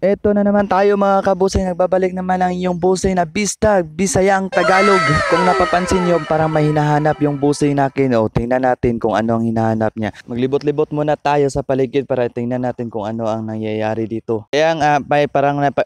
Eto na naman tayo mga kabusing, nagbabalik naman ang inyong busing na Bistag, Bisayang Tagalog. Kung napapansin nyo, parang may hinahanap yung busing natin. O, tingnan natin kung ano ang hinahanap niya. Maglibot-libot muna tayo sa paligid para tingnan natin kung ano ang nangyayari dito. Kaya nga,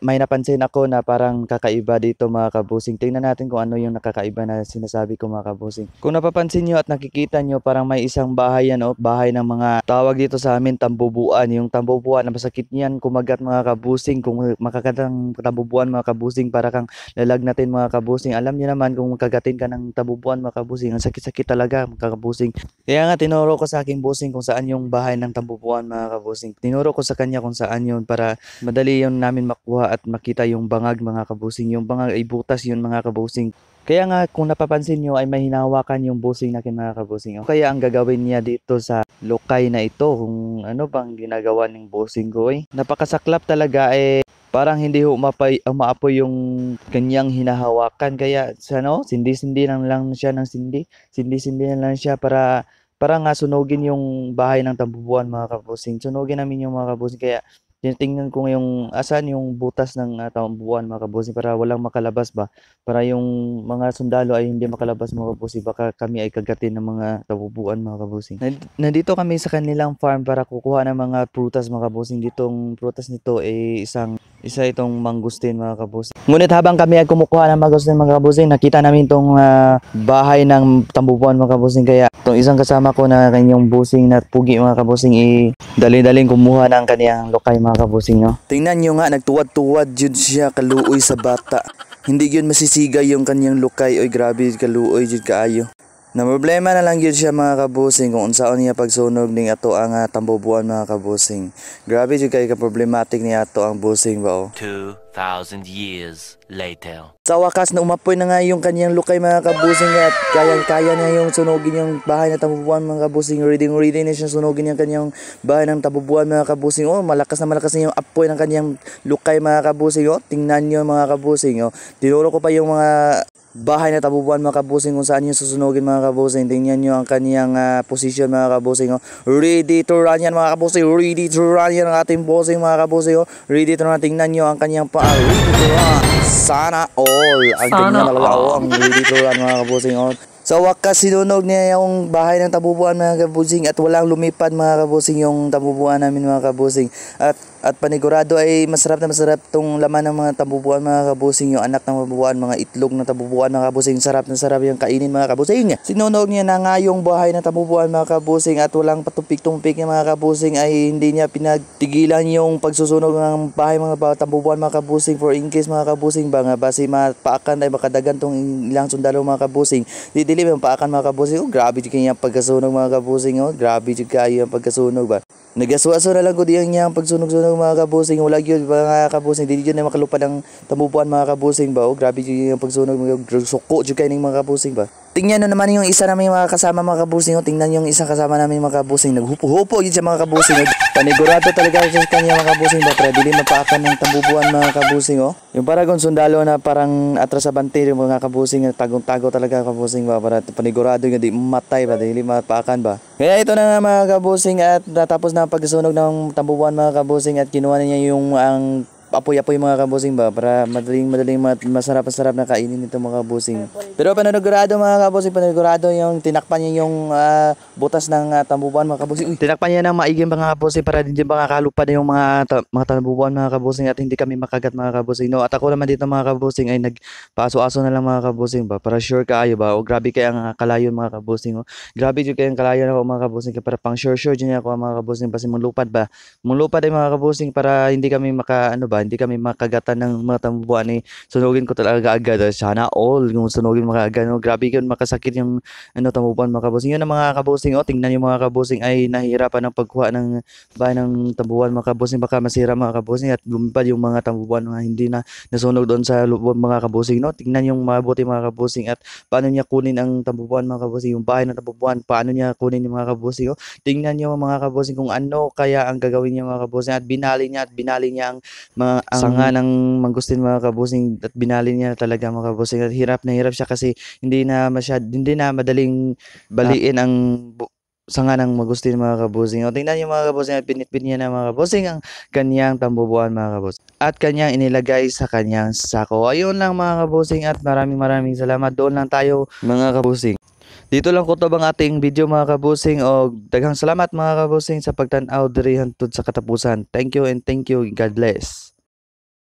may napansin ako na parang kakaiba dito mga kabusing. Tingnan natin kung ano yung nakakaiba na sinasabi ko mga kabusing. Kung napapansin nyo at nakikita nyo, parang may isang bahay yan, o, bahay ng mga tawag dito sa amin, tambubuan. Yung tambubuan, na masakit niyan kumagat mga kabusing. Kung makakatang tabubuan mga kabusing, para kang lalagnatin mga kabusing. Alam niyo naman kung kagatin ka ng tabubuan mga kabusing, ang sakit-sakit talaga mga kabusing. Kaya nga tinuro ko sa aking busing kung saan yung bahay ng tabubuan mga kabusing. Tinuro ko sa kanya kung saan yun para madali yun namin makuha at makita yung bangag mga kabusing. Yung bangag ay butas yun mga kabusing. Kaya nga kung napapansin nyo ay may hinahawakan yung busing natin mga kabusing. Kaya ang gagawin niya dito sa lokay na ito, kung ano bang ginagawa ng busing ko napakasaklap talaga, parang hindi umaapoy yung kanyang hinahawakan. Kaya sindi-sindi lang siya ng sindi. Sindi-sindi na lang siya para nga sunugin yung bahay ng tambubuan mga kabusing. Sunugin namin yung mga kabusing. Kaya tinitingnan ko yung asan yung butas ng tambubuan mga kabusing para walang makalabas ba. Para yung mga sundalo ay hindi makalabas mga kabusing. Baka kami ay kagatin ng mga tambubuan mga kabusing. Nandito kami sa kanilang farm para kukuha ng mga prutas mga kabusing. Ditong prutas nito ay isa itong mangustin mga kabusing. Ngunit habang kami ay kumukuha ng mangustin mga kabusing, nakita namin itong bahay ng tambubuan mga kabusing. Kaya itong isang kasama ko na kanyang busing na pugi mga kabusing, dali-daling kumuha ng kaniyang lokay mga kabusing. No? Tingnan nyo nga, nagtuwad-tuwad yun siya, kaluoy sa bata. Hindi yun masisigay yung kanyang lokay. Oy, grabe kaluoy yun kaayo. Na problema na lang yun siya mga kabusing kung unsaon niya pagsunog ning ato ang tambubuan mga kabusing. Grabe yun kay ka-problematic ni ato ang busing ba 2,000 years later. Sa wakas na umapoy na nga yung kanyang lukay mga kabusing at kaya na yung sunugin yung bahay ng tambubuan mga kabusing. Ready na siya sunugin yung kanyang bahay ng tambubuan mga kabusing. Malakas na yung apoy ng kanyang lukay mga kabusing. Tingnan nyo mga kabusing. Tinuro ko pa yung mga bahay na tabubuan mga kabusing kung saan yung susunugin mga kabusing. Tingnan nyo ang kaniyang position mga kabusing. Ready to run yan mga kabusing. Ready to run yan ang ating busing mga kabusing. Ready to run. Tingnan nyo ang kaniyang ready to run. Sana all. Ang ganyan talaga ang ready to run mga kabusing. Sa wakas sinunog niya yung bahay ng tabubuan mga kabusing at walang lumipad mga kabusing yung tabubuan namin mga kabusing. At panigurado ay masarap na masarap tong laman ng mga tabubuan mga kabusing, yung anak ng tabubuan, mga itlog ng tabubuan mga kabusing. Sarap na sarap yung kainin mga kabusing. Sinunog niya na nga yung bahay ng tabubuan mga kabusing at walang patumpik-tumpik ng mga kabusing ay hindi niya pinagtigilan yung pagsusunog ng bahay mga tabubuan mga kabusing, for in case mga kabusing ba nga basi mapaakan ay makadagan tong ilang sundalo mga kabusing. Didili yung paakan mga kabusing. Grabe jud kaya pagkasunog mga kabusing. Grabe jud kayo ang pagkasunog ba. Nagaswaso na lang ko diyan niyang pagsunog-sunog mga kabusing. Wala yun mga kabusing. Dili yun na makalupad ang tabubuan mga kabusing ba. Grabe yun yung pagsunog. Suko yun kayo ng mga kabusing ba. Tingnan na naman yung isa namin mga kasama mga kabusing. Tingnan yung isang kasama namin mga kabusing. Naghupo-hupo yun siya mga kabusing. Panigurado talaga sa kanya mga kabusing ba. Para dili mapaakan ng tabubuan mga kabusing. Yung paragon sundalo na parang atras sa bante yung mga kabusing. Tagong-tago talaga kabusing ba. Para panigurado yung di matay ba. Dili mapaakan ba. Kaya ito na nga mga kabusing at natapos na pagsunog ng tambubuan mga kabusing at kinuha niya yung ang apoy-apoy mga kabusing ba para madaling masarap na kainin nito mga kabusing. Pero panigurado mga kabusing, panigurado yung tinakpan niya yung butas ng tambubuan mga kabusing. Tinakpan niya ng maiging mga kabusing para hindi makakalupad yung mga tambubuan mga kabusing at hindi kami makagat mga kabusing. At ako naman dito mga kabusing ay nagpaso-aso na lang mga kabusing ba para sure kaayo ba. Grabe kaya ang kalayon mga kabusing. Grabe jud kaya ang kalayon ako mga kabusing para pang sure din ako mga kabusing basi mulupad ba. Mulupad ay mga kabusing para hindi kami hindi kami makagatan ng mga tambubuan sunugin ko talaga agad. Sana all yung sunugin makaagad. Grabe yun makasakit yung tambubuan mga kabusing. Yun ang mga kabusing. Tingnan yung mga kabusing ay nahihirapan ng pagkuha ng bahay ng tambubuan mga kabusing. Baka masira mga kabusing at lumipad yung mga tambubuan na hindi na nasunog doon sa loob mga kabusing. Tingnan yung mabuti mga kabusing at paano niya kunin ang tambubuan mga kabusing. Yung bahay ng tambubuan, paano niya kunin yung mga kabusing. Tingnan niyo mga kabusing kung ano kaya ang gagawin niya mga kabusing at binali niya ang sanga ng mangustin mga kabusing at binali niya talaga mga kabusing at hirap na hirap siya kasi hindi na madaling baliin ang sanga ng mangustin mga kabusing. Tingnan niyo mga kabusing at pinitpit niya na mga kabusing ang kanyang tambubuan mga kabusing. at kanyang inilagay sa kanyang sako. Ayun lang mga kabusing at maraming salamat. Doon lang tayo mga kabusing. Dito lang ko tabang ating video mga kabusing o daghang salamat mga kabusing sa pagtan-aw diri hangtod sa katapusan. Thank you and thank you. God bless.